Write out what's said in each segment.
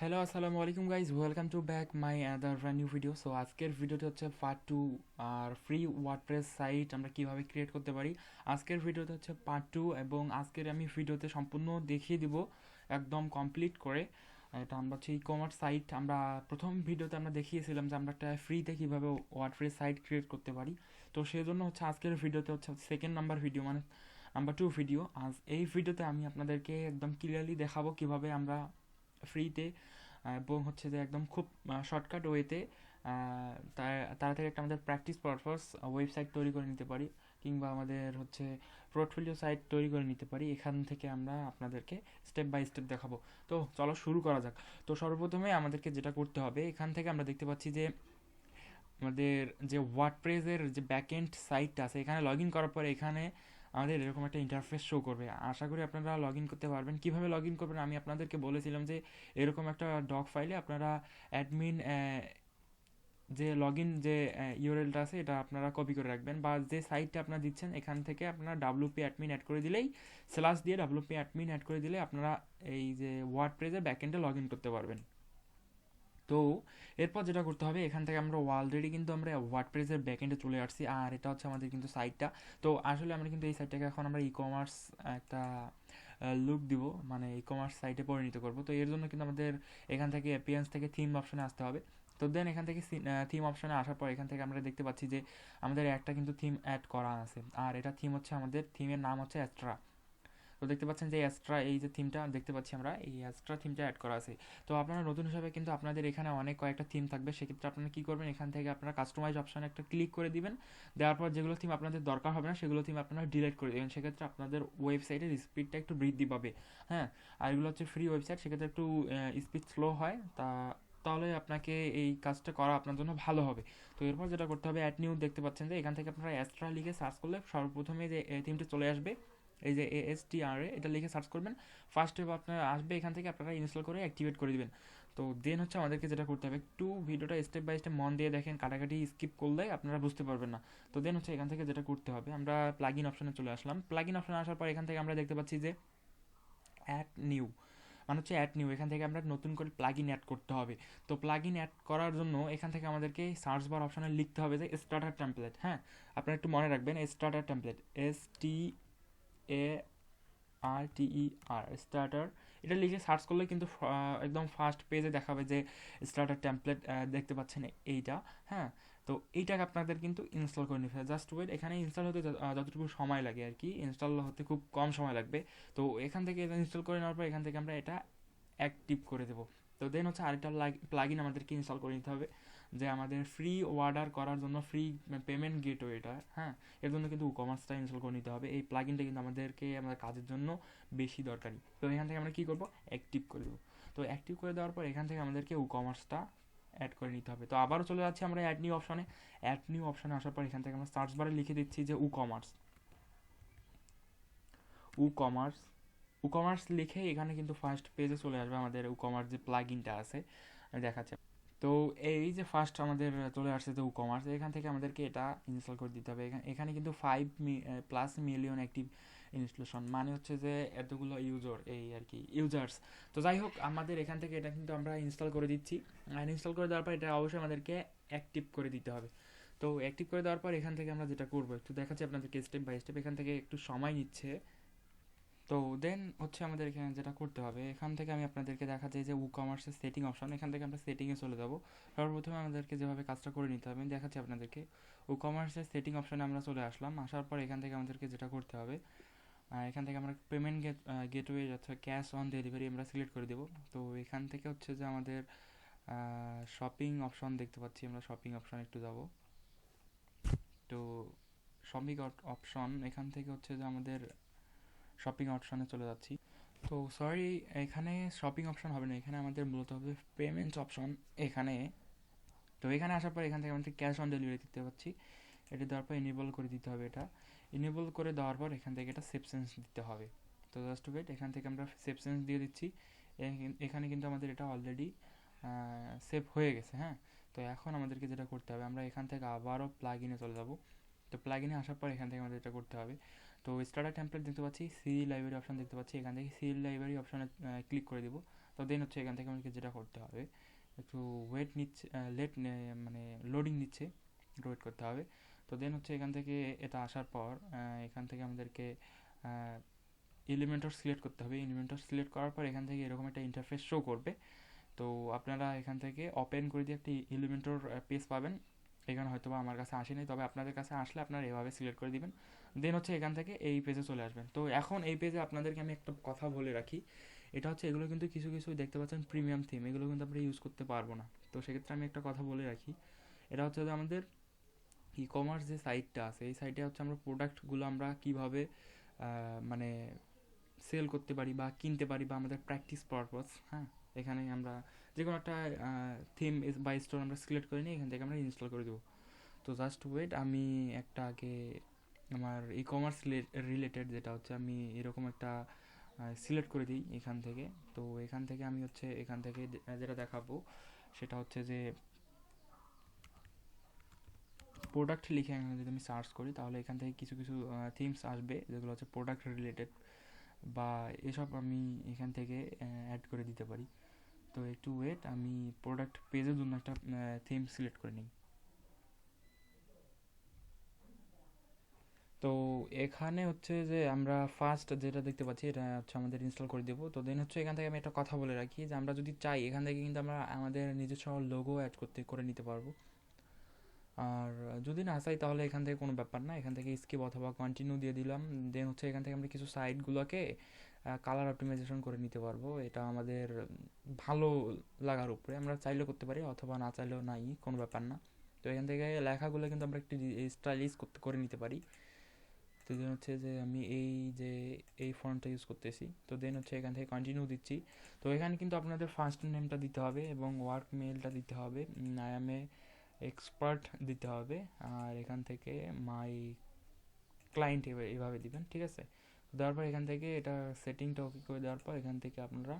Hello আসসালামু আলাইকুম guys, welcome to back my another brand new video. So আজকের ভিডিওতে হচ্ছে পার্ট টু। আর ফ্রি ওয়ার্ডপ্রেস সাইট আমরা কিভাবে ক্রিয়েট করতে পারি, আজকের ভিডিওতে হচ্ছে পার্ট টু। এবং আজকের আমি ভিডিওতে সম্পূর্ণ দেখিয়ে দিব একদম কমপ্লিট করে। এটা আমরা হচ্ছে ই কমার্স সাইট। আমরা প্রথম ভিডিওতে আমরা দেখিয়েছিলাম যে আমরা একটা ফ্রিতে কীভাবে ওয়ার্ডপ্রেস সাইট ক্রিয়েট করতে পারি। তো সেই জন্য হচ্ছে আজকের ভিডিওতে হচ্ছে সেকেন্ড নাম্বার ভিডিও, মানে নাম্বার টু ভিডিও। আজ এই ভিডিওতে আমি আপনাদেরকে একদম ক্লিয়ারলি দেখাবো কিভাবে আমরা ফ্রিতে এবং হচ্ছে যে একদম খুব শর্টকাট ওয়েতে তাড়াতাড়ি একটা আমাদের প্র্যাকটিস পারপাস ওয়েবসাইট তৈরি করে নিতে পারি, কিংবা আমাদের হচ্ছে পোর্টফোলিও সাইট তৈরি করে নিতে পারি। এখান থেকে আমরা আপনাদেরকে স্টেপ বাই স্টেপ দেখাবো। তো চলো শুরু করা যাক। তো সর্বপ্রথমে আমাদেরকে যেটা করতে হবে, এখান থেকে আমরা দেখতে পাচ্ছি যে আমাদের যে ওয়ার্ডপ্রেসের যে ব্যাকএন্ড সাইটটা আছে, এখানে লগ ইন করার পরে এখানে আমাদের এরকম একটা ইন্টারফেস শো করবে। আশা করি আপনারা লগ ইন করতে পারবেন। কীভাবে লগ ইন করবেন আমি আপনাদেরকে বলেছিলাম যে এরকম একটা ডক ফাইলে আপনারা অ্যাডমিন যে লগ ইন যে ইউআরএলটা আছে এটা আপনারা কপি করে রাখবেন, বা যে সাইটটা আপনারা দিচ্ছেন এখান থেকে আপনারা ডাব্লিউপি অ্যাডমিন অ্যাড করে দিলেই, স্ল্যাশ দিয়ে ডাব্লিউপি অ্যাডমিন অ্যাড করে দিলে আপনারা এই যে ওয়ার্ডপ্রেসের ব্যাকএন্ডে লগ ইন করতে পারবেন। তো এরপর যেটা করতে হবে, এখান থেকে আমরা অলরেডি কিন্তু আমরা ওয়ার্ডপ্রেসের ব্যাকএন্ডে চলে আসছি, আর এটা হচ্ছে আমাদের কিন্তু সাইটটা। তো আসলে আমরা কিন্তু এই সাইটটাকে এখন আমরা ই কমার্স একটা লুক দিব, মানে ই কমার্স সাইটে পরিণত করব। তো এর জন্য কিন্তু আমাদের এখান থেকে অ্যাপিয়ান্স থেকে থিম অপশনে আসতে হবে। তো দেন এখান থেকে থিম অপশনে আসার পর এখান থেকে আমরা দেখতে পাচ্ছি যে আমাদের একটা কিন্তু থিম অ্যাড করা আছে, আর এটা থিম হচ্ছে আমাদের থিমের নাম হচ্ছে অ্যাস্ট্রা। তো দেখতে পাচ্ছেন যে অ্যাস্ট্রা, এই যে থিমটা দেখতে পাচ্ছি আমরা, এই অ্যাস্ট্রা থিমটা অ্যাড করা আছে। তো আপনারা নতুন হিসাবে কিন্তু আপনাদের এখানে অনেক কয়েকটা থিম থাকবে, সেক্ষেত্রে আপনারা কী করবেন, এখান থেকে আপনারা কাস্টমাইজ অপশানে একটা ক্লিক করে দিবেন। দেওয়ার পর যেগুলো থিম আপনাদের দরকার হবে না সেগুলো থিম আপনারা ডিলিট করে দেবেন। সেক্ষেত্রে আপনাদের ওয়েবসাইটের স্পিডটা একটু বৃদ্ধি পাবে। হ্যাঁ, আর এগুলো হচ্ছে ফ্রি ওয়েবসাইট, সেক্ষেত্রে একটু স্পিড স্লো হয়, তাহলে আপনাকে এই কাজটা করা আপনার জন্য ভালো হবে। তো এরপর যেটা করতে হবে, অ্যাড নিউ দেখতে পাচ্ছেন যে এখান থেকে আপনারা অ্যাস্ট্রা লিখে সার্চ করলে সর্বপ্রথমে যে থিমটা চলে আসবে, এই যে ASTRA, এটা লিখে সার্চ করবেন। ফার্স্ট ওয়েব আপনার আসবে, এখান থেকে আপনারা ইনস্টল করে অ্যাক্টিভেট করে দিবেন। তো দেন হচ্ছে আমাদেরকে যেটা করতে হবে, একটু ভিডিওটা স্টেপ বাই স্টেপ মন দিয়ে দেখেন, কাটাকাটি স্কিপ করলে আপনারা বুঝতে পারবেন না। তো দেন হচ্ছে এখান থেকে যেটা করতে হবে, আমরা প্লাগ ইন অপশনে চলে আসলাম। প্লাগ ইন অপশনে আসার পর এখান থেকে আমরা দেখতে পাচ্ছি যে অ্যাড নিউ, মানে হচ্ছে অ্যাড নিউ, এখান থেকে আমরা নতুন করে প্লাগ ইন অ্যাড করতে হবে। তো প্লাগ ইন অ্যাড করার জন্য এখান থেকে আমাদেরকে সার্চ বার অপশনে লিখতে হবে যে স্টার্টার টেমপ্লেট। হ্যাঁ, আপনারা একটু মনে রাখবেন, স্টার্টার টেমপ্লেট, STARTER স্টার্টার, এটা লিখে সার্চ করলে কিন্তু একদম ফার্স্ট পেজে দেখাবে যে স্টার্টার টেমপ্লেট দেখতে পাচ্ছেন এইটা। হ্যাঁ, তো এইটাকে আপনাদের কিন্তু ইনস্টল করে নিতে হবে। জাস্ট ওয়েট, এখানে ইনস্টল হতে যতটুকু সময় লাগে আর কি, ইনস্টল হতে খুব কম সময় লাগবে। তো এখান থেকে ইনস্টল করে নেওয়ার পর এখান থেকে আমরা এটা অ্যাক্টিভ করে দেবো। তো দেন হচ্ছে আরেকটা প্লাগ ইন আমাদেরকে ইনস্টল করে নিতে হবে, যে আমাদের ফ্রি অর্ডার করার জন্য ফ্রি পেমেন্ট গেটওয়েটা। হ্যাঁ, এর জন্য কিন্তু কমার্সটা ইনস্টল করে নিতে হবে। এই প্লাগ ইনটা কিন্তু আমাদেরকে আমাদের কাজের জন্য বেশি দরকারি। তো এখান থেকে আমরা কী করবো, অ্যাক্টিভ করে দেবো। তো অ্যাক্টিভ করে দেওয়ার পর এখান থেকে আমাদেরকে কমার্সটা অ্যাড করে নিতে হবে। তো আবারও চলে যাচ্ছি আমরা অ্যাড নিউ অপশনে। অ্যাড নিউ অপশনে আসার পর এখান থেকে আমরা সার্চ বারে লিখে দিচ্ছি যে কমার্স। কমার্স কমার্স লিখে এখানে কিন্তু ফার্স্ট পেজে চলে আসবে আমাদের কমার্স যে প্লাগ ইনটা আছে, দেখাচ্ছে। তো এই যে ফার্স্ট আমাদের চলে আসছে যে কমার্স, এখান থেকে আমাদেরকে এটা ইনস্টল করে দিতে হবে। এখানে কিন্তু 5+ মিলিয়ন অ্যাক্টিভ ইনস্টলেশন, মানে হচ্ছে যে এতগুলো ইউজার, এই আর কি ইউজার্স। তো যাই হোক, আমাদের এখান থেকে এটা কিন্তু আমরা ইনস্টল করে দিচ্ছি। আর ইনস্টল করে দেওয়ার পর এটা অবশ্যই আমাদেরকে অ্যাক্টিভ করে দিতে হবে। তো অ্যাক্টিভ করে দেওয়ার পর এখান থেকে আমরা যেটা করবো, একটু দেখাচ্ছি আপনাদেরকে স্টেপ বাই স্টেপ। এখান থেকে একটু সময় নিচ্ছে। তো দেন হচ্ছে আমাদের এখানে যেটা করতে হবে, এখান থেকে আমি আপনাদেরকে দেখাচ্ছি যে কমার্সের সেটিং অপশন, এখান থেকে আমরা সেটিংয়ে চলে যাব। সর্বপ্রথমে আমাদেরকে যেভাবে কাজটা করে নিতে হবে আমি দেখাচ্ছি আপনাদেরকে। কমার্সের সেটিং অপশনে আমরা চলে আসলাম। আসার পর এখান থেকে আমাদেরকে যেটা করতে হবে, এখান থেকে আমরা পেমেন্ট গেটওয়ে অথবা ক্যাশ অন ডেলিভারি আমরা সিলেক্ট করে দেবো। তো এখান থেকে হচ্ছে যে আমাদের শপিং অপশন দেখতে পাচ্ছি, আমরা শপিং অপশন একটু যাব। তো শপিং অপশন, এখান থেকে হচ্ছে যে আমাদের শপিং অপশনে চলে যাচ্ছি। তো সরি, এখানে শপিং অপশন হবে না, এখানে আমাদের মূলত হবে পেমেন্ট অপশন এখানে। তো এখানে আসার পর এখান থেকে আমাদের ক্যাশ অন ডেলিভারি দিতে পারছি। এটা দেওয়ার পর এনেবল করে দিতে হবে। এটা এনেবল করে দেওয়ার পর এখান থেকে এটা সেপসেন্স দিতে হবে। তো জাস্ট ওয়েট, এখান থেকে আমরা সেপসেন্স দিয়ে দিচ্ছি। এখানে কিন্তু আমাদের এটা অলরেডি সেভ হয়ে গেছে। হ্যাঁ, তো এখন আমাদেরকে যেটা করতে হবে, আমরা এখান থেকে আবারও প্লাগ ইনে চলে যাব। তো প্লাগ ইনে আসার পর এখান থেকে আমাদের এটা করতে হবে। তো স্টার্টার টেমপ্লেট দেখতে পাচ্ছি, সি লাইব্রেরি অপশন দেখতে পাচ্ছি, এখান থেকে সি লাইব্রেরি অপশনে ক্লিক করে দিব। তো দেন হচ্ছে এখান থেকে আমাদেরকে যেটা করতে হবে, একটু ওয়েট নিচ্ছে, মানে লোডিং নিচ্ছে, ওয়েট করতে হবে। তো দেন হচ্ছে এখান থেকে এটা আসার পর এখান থেকে আমাদেরকে এলিমেন্টর সিলেক্ট করতে হবে। এলিমেন্টর সিলেক্ট করার পর এখান থেকে এরকম একটা ইন্টারফেস শো করবে। তো আপনারা এখান থেকে ওপেন করে দিয়ে একটি এলিমেন্টর পেজ পাবেন। এখানে হয়তো বা আমার কাছে আসেনি, তবে আপনাদের কাছে আসলে আপনারা এভাবে সিলেক্ট করে দিবেন। দেন হচ্ছে এখান থেকে এই পেজে চলে আসবেন। তো এখন এই পেজে আপনাদেরকে আমি একটা কথা বলে রাখি, এটা হচ্ছে এগুলো কিন্তু কিছু কিছু দেখতে পাচ্ছেন প্রিমিয়াম থিম, এগুলো কিন্তু আমরা ইউজ করতে পারবো না। তো সেক্ষেত্রে আমি একটা কথা বলে রাখি, এটা হচ্ছে যে আমাদের ই কমার্স যে সাইটটা আছে, এই সাইটে হচ্ছে আমরা প্রোডাক্টগুলো আমরা কীভাবে মানে সেল করতে পারি বা কিনতে পারি, বা আমাদের প্র্যাকটিস পারপাস। হ্যাঁ, এখানে আমরা যে কোনো একটা থিম বা স্টোর আমরা সিলেক্ট করে নিই, এখান থেকে আমরা ইনস্টল করে দেবো। তো জাস্ট ওয়েট, আমি একটা আগে আমার ই কমার্স রিলেটেড যেটা হচ্ছে আমি এরকম একটা সিলেক্ট করে দিই এখান থেকে। তো এখান থেকে আমি হচ্ছে এখান থেকে যেটা দেখাবো সেটা হচ্ছে যে প্রোডাক্ট লিখে এখানে যদি আমি সার্চ করি, তাহলে এখান থেকে কিছু কিছু থিমস আসবে যেগুলো হচ্ছে প্রোডাক্ট রিলেটেড, বা এসব আমি এখান থেকে অ্যাড করে দিতে পারি। তো একটু ওয়েট, আমি প্রোডাক্ট পেজের জন্য একটা থিম সিলেক্ট করে নিই। তো এখানে হচ্ছে যে আমরা ফার্স্ট যেটা দেখতে পাচ্ছি এটা হচ্ছে আমাদের ইনস্টল করে দেবো। তো দেন হচ্ছে এখান থেকে আমি একটা কথা বলে রাখি, যে আমরা যদি চাই এখান থেকে কিন্তু আমরা আমাদের নিজস্ব লোগো অ্যাড করে নিতে পারবো। আর যদি না চাই তাহলে এখান থেকে কোনো ব্যাপার না, এখান থেকে স্কিপ অথবা কন্টিনিউ দিয়ে দিলাম। দেন হচ্ছে এখান থেকে আমরা কিছু সাইটগুলোকে কালার অপটিমাইজেশন করে নিতে পারবো। এটা আমাদের ভালো লাগার উপরে, আমরা চাইলেও করতে পারি অথবা না চাইলেও নাই, কোনো ব্যাপার না। তো এখান থেকে লেখাগুলো কিন্তু আমরা একটু স্টাইলিশ করে নিতে পারি। তো দেন হচ্ছে যে আমি যে এই ফন্টটা ইউজ করতেছি। তো দেন হচ্ছে এখান থেকে কন্টিনিউ দিচ্ছি। তো এখানে কিন্তু আপনাদের ফার্স্ট নেমটা দিতে হবে এবং ওয়ার্ক মেলটা দিতে হবে, আই এম এ এক্সপার্ট দিতে হবে। আর এখান থেকে মাই ক্লায়েন্ট এভাবে দিবেন, ঠিক আছে। দেওয়ার পর এখান থেকে এটা সেটিংটা ওকে করে দেওয়ার পর এখান থেকে আপনারা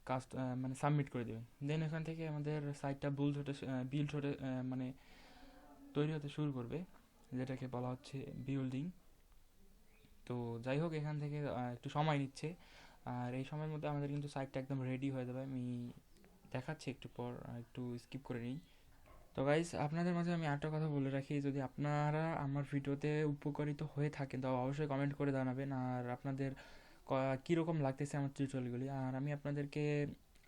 কাস্ট মানে সাবমিট করে দেবেন। দেন এখান থেকে আমাদের সাইটটা বিল্ড হতে মানে তৈরি হতে শুরু করবে, যেটাকে বলা হচ্ছে বিল্ডিং। তো যাই হোক, এখান থেকে একটু সময় নিচ্ছে, আর এই সময়ের মধ্যে আমাদের কিন্তু সাইটটা একদম রেডি হয়ে যাবে। আমি দেখাচ্ছি একটু পর, একটু স্কিপ করে নিই। তো গাইজ, আপনাদের মাঝে আমি একটা কথা বলে রাখি, যদি আপনারা আমার ভিডিওতে উপকারিত হয়ে থাকেন তো অবশ্যই কমেন্ট করে জানাবেন, আর আপনাদের কীরকম লাগতেছে আমার টিউটোরিয়ালগুলি। আর আমি আপনাদেরকে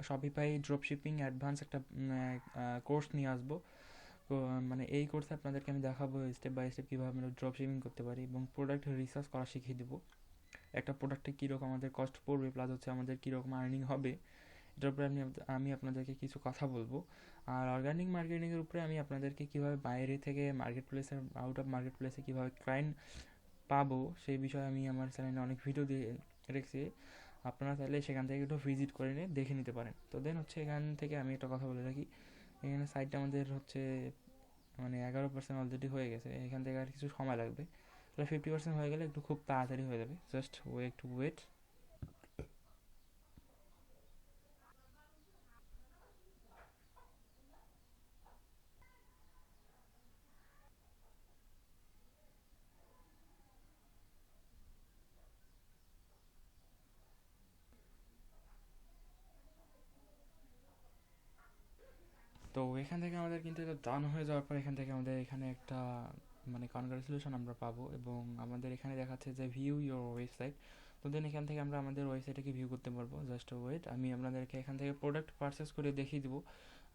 শপিফাই ড্রপশিপিং অ্যাডভান্স একটা কোর্স নিয়ে আসবো। তো মানে এই কোর্সে আপনাদেরকে আমি দেখাবো স্টেপ বাই স্টেপ কীভাবে আমরা ড্রপশিপিং করতে পারি এবং প্রোডাক্ট রিসার্চ করা শিখিয়ে দেবো। একটা প্রোডাক্টে কীরকম আমাদের কস্ট পড়বে, প্লাস হচ্ছে আমাদের কীরকম আর্নিং হবে, এটার উপরে আমি আপনাদেরকে কিছু কথা বলবো। আর অর্গানিক মার্কেটিংয়ের উপরে আমি আপনাদেরকে কীভাবে বাইরে থেকে মার্কেট প্লেসের আউট অফ মার্কেট প্লেসে কীভাবে ক্লায়েন্ট পাবো সেই বিষয়ে আমি আমার চ্যানেলে অনেক ভিডিও দিয়ে রেখেছি। আপনারা চাইলে সেখান থেকে একটু ভিজিট করে নিয়ে দেখে নিতে পারেন। তো দেন হচ্ছে এখান থেকে আমি একটা কথা বলে রাখি, এখানে সাইটটা আমাদের হচ্ছে মানে 11% অলরেডি হয়ে গেছে, এখান থেকে আর কিছু সময় লাগবে। তাহলে 50% হয়ে গেলে একটু খুব তাড়াতাড়ি হয়ে যাবে, জাস্ট একটু ওয়েট। তো এখান থেকে আমাদের কিন্তু এটা ডান হয়ে যাওয়ার পর এখান থেকে আমাদের এখানে একটা মানে কনগ্রাচুলেশন আমরা পাবো, এবং আমাদের এখানে দেখাচ্ছে যে ভিউ ইউর ওয়েবসাইট। তো দেন এখান থেকে আমরা আমাদের ওয়েবসাইটটাকে ভিউ করতে পারবো। জাস্ট ওয়েট, আমি আপনাদেরকে এখান থেকে প্রোডাক্ট পারচেস করে দেখিয়ে দেবো।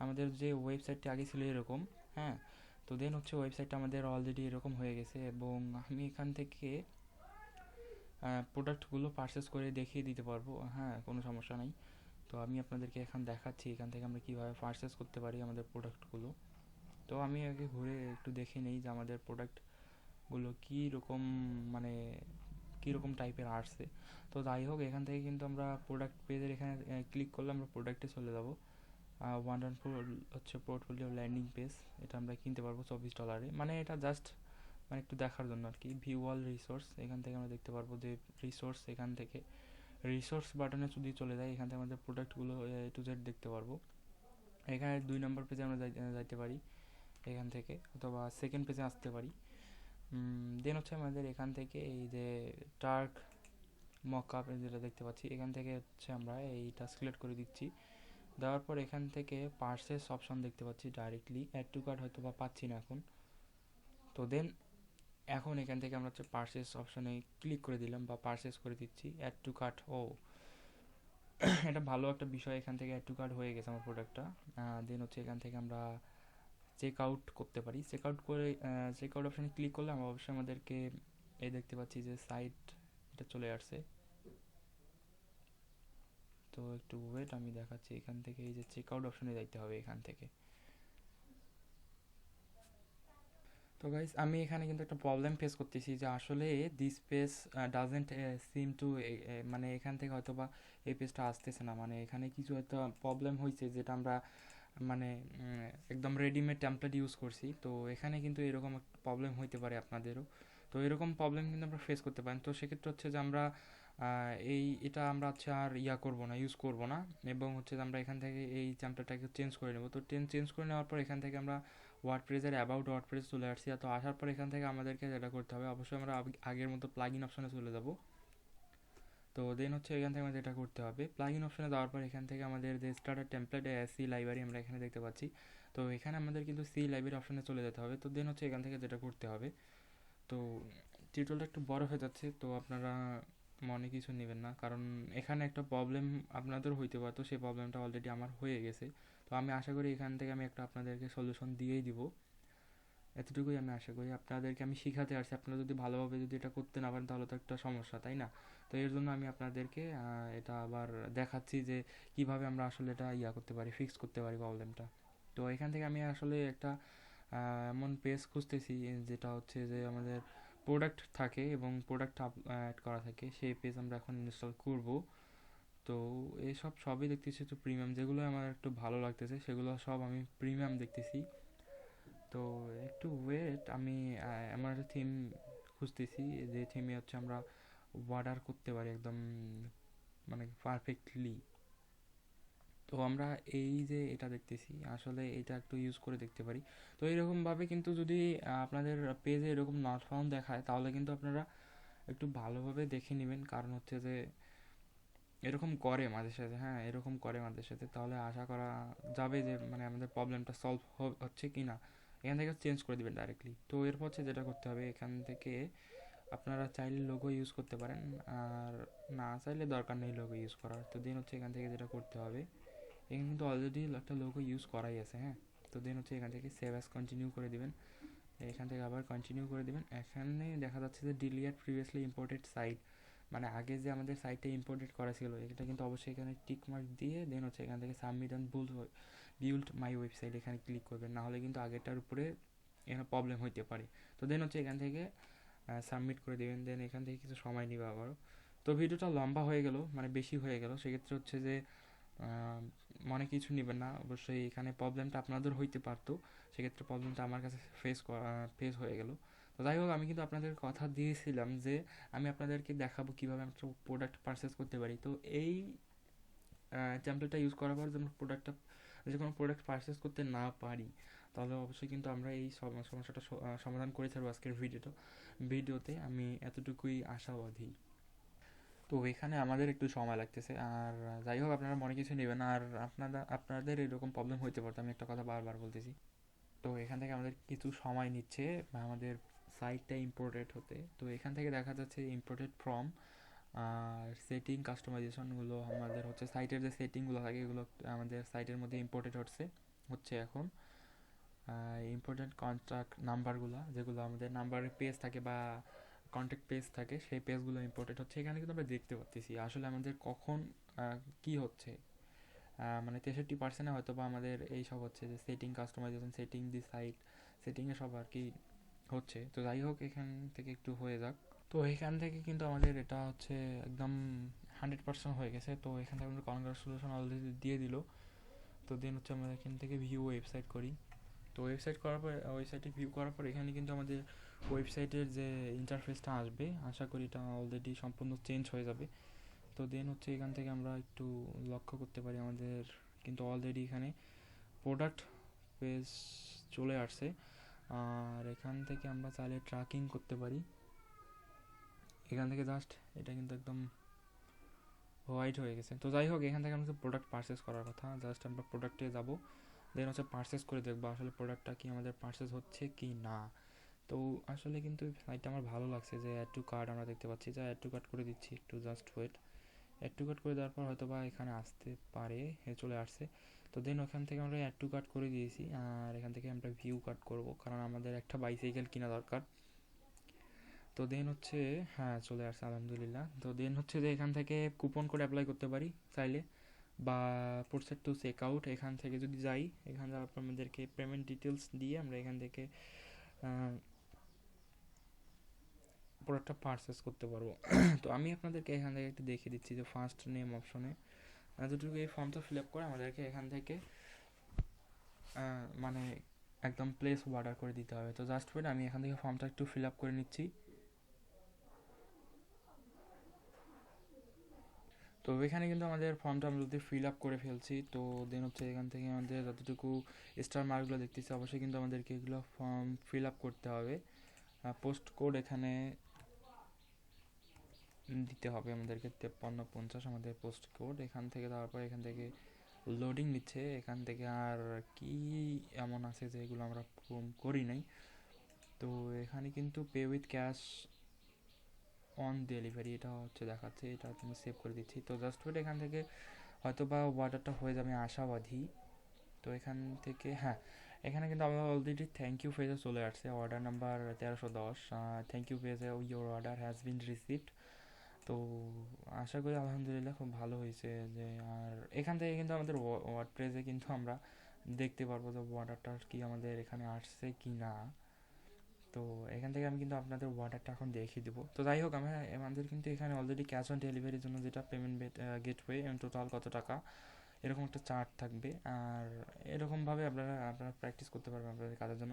আমাদের যে ওয়েবসাইটটি আগে ছিল এরকম, হ্যাঁ। তো দেন হচ্ছে ওয়েবসাইটটা আমাদের অলরেডি এরকম হয়ে গেছে, এবং আমি এখান থেকে প্রোডাক্টগুলো পারচেস করে দেখিয়ে দিতে পারবো, হ্যাঁ, কোনো সমস্যা নাই। তো আমি আপনাদেরকে এখন দেখাচ্ছি এখান থেকে আমরা কীভাবে পারচেস করতে পারি আমাদের প্রোডাক্টগুলো। তো আমি আগে ঘুরে একটু দেখে নেই যে আমাদের প্রোডাক্টগুলো কীরকম মানে কীরকম টাইপের আসছে। তো যাই হোক, এখান থেকে কিন্তু আমরা প্রোডাক্ট পেজের এখানে ক্লিক করলে আমরা প্রোডাক্টে চলে যাবো। ওয়ান্ডারফুল হচ্ছে পোর্টফোলিও ল্যান্ডিং পেজ, এটা আমরা কিনতে পারবো $24। মানে এটা জাস্ট মানে একটু দেখার জন্য আর কি। ভিউ অল রিসোর্স, এখান থেকে আমরা দেখতে পারবো যে রিসোর্স, এখান থেকে রিসোর্স বাটনে যদি চলে যায় এখান থেকে আমাদের প্রোডাক্টগুলো টু জেড দেখতে পারবো। এখানে 2 নম্বর পেজে আমরা যাইতে পারি এখান থেকে, অথবা সেকেন্ড পেজে আসতে পারি। দেন হচ্ছে আমাদের এখান থেকে এই যে টার্ক মকআপ যেটা দেখতে পাচ্ছি, এখান থেকে হচ্ছে আমরা এইটা সিলেক্ট করে দিচ্ছি। দেওয়ার পর এখান থেকে পার্সেস অপশন দেখতে পাচ্ছি, ডাইরেক্টলি অ্যাড টু কার্ট হয়তো বা পাচ্ছি না এখন। তো দেন এখন এখান থেকে আমরা হচ্ছে পার্সেস অপশনে ক্লিক করে দিলাম বা পার্সেস করে দিচ্ছি অ্যাড টু কার্ট। ও এটা ভালো একটা বিষয়, এখান থেকে অ্যাড টু কার্ট হয়ে গেছে আমার প্রোডাক্টটা। দেন হচ্ছে এখান থেকে আমরা চেক আউট করতে পারি। চেক আউট করে চেক আউট অপশানে ক্লিক করলে আমরা অবশ্যই আমাদেরকে এই দেখতে পাচ্ছি যে সাইট এটা চলে আসছে। তো একটু ওয়েট, আমি দেখাচ্ছি। এখান থেকে এই যে চেক আউট অপশানে যাইতে হবে এখান থেকে। তো গাইস আমি এখানে কিন্তু একটা প্রবলেম ফেস করতেছি যে আসলে this page doesn't seem to, মানে এখান থেকে হয়তো বা এই পেজটা আসতেছে না, মানে এখানে কিছু একটা প্রবলেম হয়েছে যেটা আমরা মানে একদম রেডিমেড টেমপ্লেট ইউজ করছি। তো এখানে কিন্তু এরকম একটা প্রবলেম হইতে পারে আপনাদেরও। তো এরকম প্রবলেম কিন্তু আমরা ফেস করতে পারেন। তো সেক্ষেত্রে হচ্ছে যে আমরা এটা আমরা হচ্ছে আর করবো না, ইউজ করবো না, এবং হচ্ছে যে আমরা এখান থেকে এই টেমপ্লেটটাকে চেঞ্জ করে নেবো। তো চেঞ্জ করে নেওয়ার পর এখান থেকে আমরা ওয়ার্ডপ্রেসের অ্যাবাউট ওয়ার্ডপ্রেস চলে আসছি। তো আসার পর এখান থেকে আমাদেরকে যেটা করতে হবে, অবশ্যই আমরা আগের মতো প্লাগ ইন অপশনে চলে যাব। তো দেন হচ্ছে এখান থেকে আমাদের যেটা করতে হবে, প্লাগ ইন অপশনে যাওয়ার পর এখান থেকে আমাদের যে স্টার্টার টেমপ্লেট সি লাইব্রেরি আমরা এখানে দেখতে পাচ্ছি। তো এখানে আমাদের কিন্তু সি লাইব্রেরি অপশনে চলে যেতে হবে। তো দেন হচ্ছে এখান থেকে যেটা করতে হবে, তো টিউটোরিয়ালটা একটু বড় হয়ে যাচ্ছে, তো আপনারা মনে কিছু নেবেন না, কারণ এখানে একটা প্রবলেম আপনাদের হইতে পারতো, সেই প্রবলেমটা অলরেডি আমার হয়ে গেছে। তো আমি আশা করি এখান থেকে আমি একটা আপনাদেরকে সলিউশন দিয়েই দিব, এতটুকুই আমি আশা করি। আপনাদেরকে আমি শিখাতে আসছি, আপনারা যদি ভালোভাবে যদি এটা করতে না পারেন তাহলে তো একটা সমস্যা, তাই না? তো এর জন্য আমি আপনাদেরকে এটা আবার দেখাচ্ছি যে কিভাবে আমরা আসলে এটা করতে পারি, ফিক্স করতে পারি প্রবলেমটা। তো এখান থেকে আমি আসলে একটা এমন পেজ খুঁজতেছি যেটা হচ্ছে যে আমাদের প্রোডাক্ট থাকে এবং প্রোডাক্ট অ্যাড করা থাকে, সেই পেজ আমরা এখন ইনস্টল করব। তো এইসব সবই দেখতেছি তো প্রিমিয়াম, যেগুলো আমার একটু ভালো লাগতেছে সেগুলো সব আমি প্রিমিয়াম দেখতেছি। তো একটু ওয়েট, আমি আমার একটা থিম খুঁজতেছি, যে থিমে হচ্ছে আমরা অর্ডার করতে পারি একদম মানে পারফেক্টলি। তো আমরা এই যে এটা দেখতেছি, আসলে এটা একটু ইউজ করে দেখতে পারি। তো এরকমভাবে কিন্তু যদি আপনাদের পেজে এরকম নট ফাউন্ড দেখায় তাহলে কিন্তু আপনারা একটু ভালোভাবে দেখে নেবেন, কারণ হচ্ছে যে এরকম করে মাঝে সাথে, হ্যাঁ এরকম করে মাঝে সাথে। তাহলে আশা করা যাবে যে মানে আমাদের প্রবলেমটা সলভ হচ্ছে কি না। এখান থেকে চেঞ্জ করে দিবেন ডাইরেক্টলি। তো এরপর হচ্ছে যেটা করতে হবে, এখান থেকে আপনারা চাইলে লোগো ইউজ করতে পারেন, আর না চাইলে দরকার নেই লোগো ইউজ করার। তো দেন হচ্ছে এখান থেকে যেটা করতে হবে, এখানে কিন্তু অলরেডি একটা লোগো ইউজ করাই আছে, হ্যাঁ। তো দেন হচ্ছে এখান থেকে সেভ অ্যাজ কন্টিনিউ করে দিবেন, এখান থেকে আবার কন্টিনিউ করে দিবেন। এখানে দেখা যাচ্ছে যে ডিলিট প্রিভিয়াসলি ইম্পোর্টেড সাইট, মানে আগে যে আমাদের সাইটটা ইম্পোর্টেড করা ছিল এটা কিন্তু অবশ্যই এখানে টিক মার্ক দিয়ে দেন হচ্ছে এখান থেকে submit and build my website এখানে ক্লিক করবেন, নাহলে কিন্তু আগেরটার উপরে এখানে প্রবলেম হইতে পারে। তো দেন হচ্ছে এখান থেকে সাবমিট করে দেবেন। দেন এখান থেকে কিছু সময় নেবে আবারও। তো ভিডিওটা লম্বা হয়ে গেল, মানে বেশি হয়ে গেল, সেক্ষেত্রে হচ্ছে যে মনে কিছু নেবেন না, অবশ্যই এখানে প্রবলেমটা আপনাদের হইতে পারতো, সেক্ষেত্রে প্রবলেমটা আমার কাছে ফেস হয়ে গেল। তো যাই হোক, আমি কিন্তু আপনাদের কথা দিয়েছিলাম যে আমি আপনাদেরকে দেখাবো কীভাবে আমরা প্রোডাক্ট পারচেস করতে পারি। তো এই টেমপ্লেটটা ইউজ করার পর যেন যে কোনো প্রোডাক্ট পারচেস করতে না পারি, তাহলে অবশ্যই কিন্তু আমরা এই সমস্যাটা সমাধান করে ছাড়বো আজকের ভিডিওতে। আমি এতটুকুই আশাবাদী। তো এখানে আমাদের একটু সময় লাগতেছে, আর যাই হোক আপনারা মনে কিছু নেবেন না, আর আপনাদের এরকম প্রবলেম হইতে পারতো, আমি একটা কথা বারবার বলতেছি। তো এখান থেকে আমাদের কিছু সময় নিচ্ছে আমাদের সাইটটা ইম্পোর্টেড হতে। তো এখান থেকে দেখা যাচ্ছে ইম্পোর্টেড ফ্রম, আর সেটিং কাস্টমাইজেশনগুলো আমাদের হচ্ছে সাইটের যে সেটিংগুলো থাকে এগুলো আমাদের সাইটের মধ্যে ইম্পোর্টেড হচ্ছে এখন। ইম্পর্টেন্ট কন্ট্যাক্ট নাম্বারগুলো, যেগুলো আমাদের নাম্বারের পেজ থাকে বা কন্ট্যাক্ট পেজ থাকে, সেই পেজগুলো ইম্পোর্টেড হচ্ছে। এখানে কিন্তু আমরা দেখতে পাচ্ছি আসলে আমাদের কখন কি হচ্ছে, মানে 63% হয়তো বা আমাদের এই সব হচ্ছে যে সেটিং কাস্টমাইজেশন, সেটিং দি সাইট, সেটিংয়ে সব আর কি হচ্ছে। তো যাই হোক এখান থেকে একটু হয়ে যাক। তো এখান থেকে কিন্তু আমাদের এটা হচ্ছে একদম 100% হয়ে গেছে। তো এখান থেকে আমাদের কনগ্রাচুলেশন অলরেডি দিয়ে দিল। তো দেন হচ্ছে আমরা এখান থেকে ভিউ ওয়েবসাইট করি। তো ওয়েবসাইটে ভিউ করার পর এখানে কিন্তু আমাদের ওয়েবসাইটের যে ইন্টারফেসটা আসবে, আশা করি এটা অলরেডি সম্পূর্ণ চেঞ্জ হয়ে যাবে। তো দেন হচ্ছে এখান থেকে আমরা একটু লক্ষ্য করতে পারি আমাদের কিন্তু অলরেডি এখানে প্রোডাক্ট পেজ চলে আসছে। আর এখান থেকে আমরা চাইলে ট্র্যাকিং করতে পারি। এখান থেকে জাস্ট এটা কিন্তু একদম হোয়াইট হয়ে গেছে। তো যাই হোক, এখান থেকে আমাদের প্রোডাক্ট পারচেস করার কথা, জাস্ট আমরা প্রোডাক্টে যাব, দেন হচ্ছে পারচেস করে দেখবো আসলে প্রোডাক্টটা কি আমাদের পারচেস হচ্ছে কি না। তো আসলে কিন্তু সাইটটা আমার ভালো লাগছে যে অ্যাড টু কার্ট আমরা দেখতে পাচ্ছি, যে অ্যাড টু কার্ট করে দিচ্ছি, একটু just wait. Add to cart করে দেওয়ার পর হয়তো বা এখানে আসতে পারে, চলে আসছে। তো দেন ওখান থেকে আমরা অ্যাড টু কার্ট করে দিয়েছি, আর এখান থেকে আমরা ভিউ কার্ট করব, কারণ আমাদের একটা বাইসাইকেল কিনা দরকার। তো দেন হচ্ছে, হ্যাঁ চলে আসছে আলহামদুলিল্লাহ। তো দেন হচ্ছে যে এখান থেকে কুপন কোড অ্যাপ্লাই করতে পারি চাইলে, বা প্রসেস টু চেক আউট, এখান থেকে যদি যাই, এখানে আপনাদেরকে পেমেন্ট ডিটেলস দিয়ে আমরা এখান থেকে প্রোডাক্টটা পারচেস করতে পারবো। তো আমি আপনাদেরকে এখান থেকে একটু দেখিয়ে দিচ্ছি যে ফার্স্ট নেম অপশনে যতটুকু এই ফর্মটা ফিল আপ করে আমাদেরকে এখান থেকে মানে একদম প্লেস অর্ডার করে দিতে হবে। তো জাস্ট ওয়েট, আমি এখান থেকে ফর্মটা একটু ফিল আপ করে নিচ্ছি। তো এখানে কিন্তু আমাদের ফর্মটা আমরা যদি ফিল আপ করে ফেলছি, তো দেন হচ্ছে এখান থেকে আমাদের যতটুকু স্টার মার্কগুলো দেখতেছি অবশ্যই কিন্তু আমাদেরকে এগুলো ফর্ম ফিল আপ করতে হবে। পোস্ট কোড এখানে দিতে হবে আমাদেরকে 5350 আমাদের পোস্ট কোড। এখান থেকে তারপর এখান থেকে লোডিং নিচ্ছে, এখান থেকে আর কি এমন আছে যেগুলো আমরা করি নাই। তো এখানে কিন্তু pay with cash on delivery এটা হচ্ছে দেখাচ্ছে, এটা আমি সেভ করে দিচ্ছি। তো জাস্ট ওয়েট, এখান থেকে হয়তো বা অর্ডারটা হয়ে যাবে আশাবাদী। তো এখান থেকে হ্যাঁ, এখানে কিন্তু আমরা অলরেডি থ্যাংক ইউ পেজে চলে আসছে, অর্ডার নাম্বার 1310, থ্যাংক ইউ পেজে your order has been received. তো আশা করি আলহামদুলিল্লাহ খুব ভালো হয়েছে। যে আর এখান থেকে কিন্তু আমাদের ওয়ার্ডপ্রেসে কিন্তু আমরা দেখতে পারবো যে অর্ডারটা কি আমাদের এখানে আসছে কি না। তো এখান থেকে আমি কিন্তু আপনাদের অর্ডারটা এখন দেখিয়ে দেবো। তো যাই হোক, আমাদের কিন্তু এখানে অলরেডি ক্যাশ অন ডেলিভারির জন্য যেটা পেমেন্ট গেটওয়ে টোটাল কত টাকা এরকম একটা চার্ট থাকবে, আর এরকমভাবে আপনারা প্র্যাকটিস করতে পারবেন আপনাদের কাজের জন্য।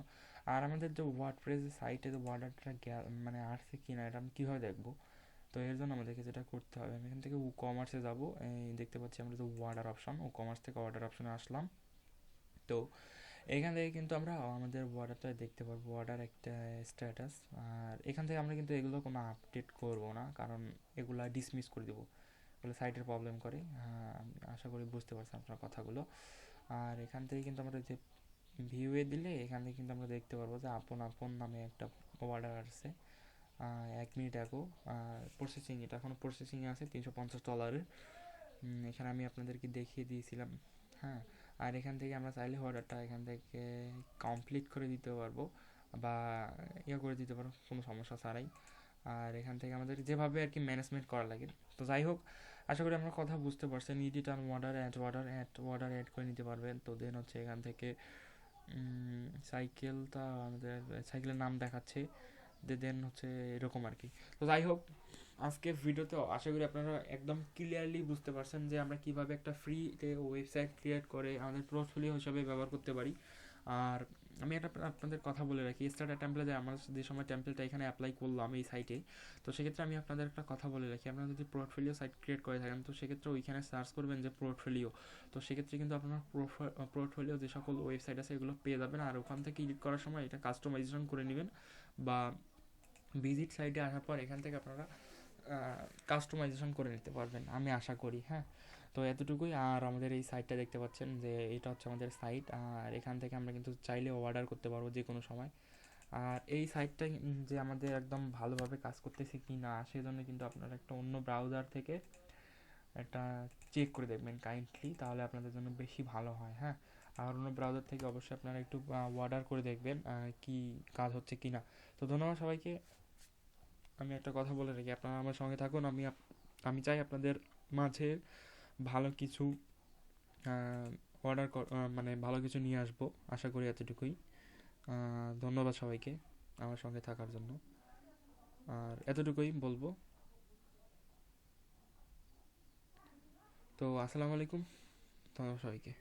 আর আমাদের যে ওয়ার্ডপ্রেস সাইটে যে অর্ডারটা মানে আসছে কি না এটা আমি কীভাবে দেখবো, তো এর জন্য আমাদেরকে যেটা করতে হবে, আমি এখান থেকে কমার্সে যাবো, এই দেখতে পাচ্ছি আমরা যে অর্ডার অপশন, কমার্স থেকে অর্ডার অপশনে আসলাম। তো এখান থেকে কিন্তু আমরা আমাদের অর্ডারটা দেখতে পারবো, অর্ডার একটা স্ট্যাটাস। আর এখান থেকে আমরা কিন্তু এগুলো কোনো আপডেট করব না, কারণ এগুলো ডিসমিস করে দেবো, এগুলো সাইটের প্রবলেম করে। আশা করি বুঝতে পারছেন আপনার কথাগুলো। আর এখান থেকে কিন্তু আমরা যে ভিউয়ে দিলে এখান থেকে কিন্তু আমরা দেখতে পারবো যে আপন আপন নামে একটা অর্ডার আসছে 1 মিনিট আগো। প্রসেসিং, এটা এখনও প্রসেসিংয়ে আছে $350। এখানে আমি আপনাদেরকে দেখিয়ে দিয়েছিলাম। হ্যাঁ, আর এখান থেকে আমরা চাইলে অর্ডারটা এখান থেকে কমপ্লিট করে দিতে পারবো, বা করে দিতে পারবো কোনো সমস্যা ছাড়াই। আর এখান থেকে আমাদের যেভাবে আর কি ম্যানেজমেন্ট করা লাগে। তো যাই হোক, আশা করি আমরা কথা বুঝতে পারছেন। এডিট আর অর্ডার অ্যাড করে নিতে পারবেন। তো দেন হচ্ছে এখান থেকে সাইকেলটা আমাদের সাইকেলের নাম দেখাচ্ছে, দেন হচ্ছে এরকম আর কি। তো যাই হোক, আজকের ভিডিওতে আশা করি আপনারা একদম ক্লিয়ারলি বুঝতে পারছেন যে আমরা কিভাবে একটা ফ্রিতে ওয়েবসাইট ক্রিয়েট করে আমাদের পোর্টফোলিও হিসাবে ব্যবহার করতে পারি। আর আমি একটা আপনাদের কথা বলে রাখি, স্টার্টার টেমপ্লেটে আমরা যে সময় টেমপ্লেটটা এখানে অ্যাপ্লাই করলাম এই সাইটে, তো সেক্ষেত্রে আমি আপনাদের একটা কথা বলে রাখি, আপনারা যদি পোর্টফোলিও সাইট ক্রিয়েট করে থাকেন তো সেক্ষেত্রে ওইখানে সার্চ করবেন যে পোর্টফোলিও। তো সেক্ষেত্রে কিন্তু আপনার পোর্টফোলিও যে সকল ওয়েবসাইট আছে এগুলো পেয়ে যাবেন। আর ওখান থেকে এডিট করার সময় এটা কাস্টমাইজেশন করে নেবেন, বা ভিজিট সাইটে আসার পর এখান থেকে আপনারা কাস্টমাইজেশন করে নিতে পারবেন আমি আশা করি। হ্যাঁ, তো এতটুকুই। আর আমাদের এই সাইটটা দেখতে পাচ্ছেন যে এটা হচ্ছে আমাদের সাইট, আর এখান থেকে আমরা কিন্তু চাইলে অর্ডার করতে পারবো যে কোনো সময়। আর এই সাইটটা যে আমাদের একদম ভালোভাবে কাজ করতেছে কি না সেই জন্য কিন্তু আপনারা একটা অন্য ব্রাউজার থেকে একটা চেক করে দেখবেন কাইন্ডলি, তাহলে আপনাদের জন্য বেশি ভালো হয়। হ্যাঁ, আর অন্য ব্রাউজার থেকে অবশ্যই আপনারা একটু অর্ডার করে দেখবেন কি কাজ হচ্ছে কি না। তো ধন্যবাদ সবাইকে। আমি একটা কথা বলে রাখি, আপনারা আমার সঙ্গে থাকুন। আমি চাই আপনাদের মাঝে ভালো কিছু অর্ডার মানে ভালো কিছু নিয়ে আসবো, আশা করি এতটুকুই। ধন্যবাদ সবাইকে আমার সঙ্গে থাকার জন্য, আর এতটুকুই বলবো। তো আসসালামু আলাইকুম, ধন্যবাদ সবাইকে।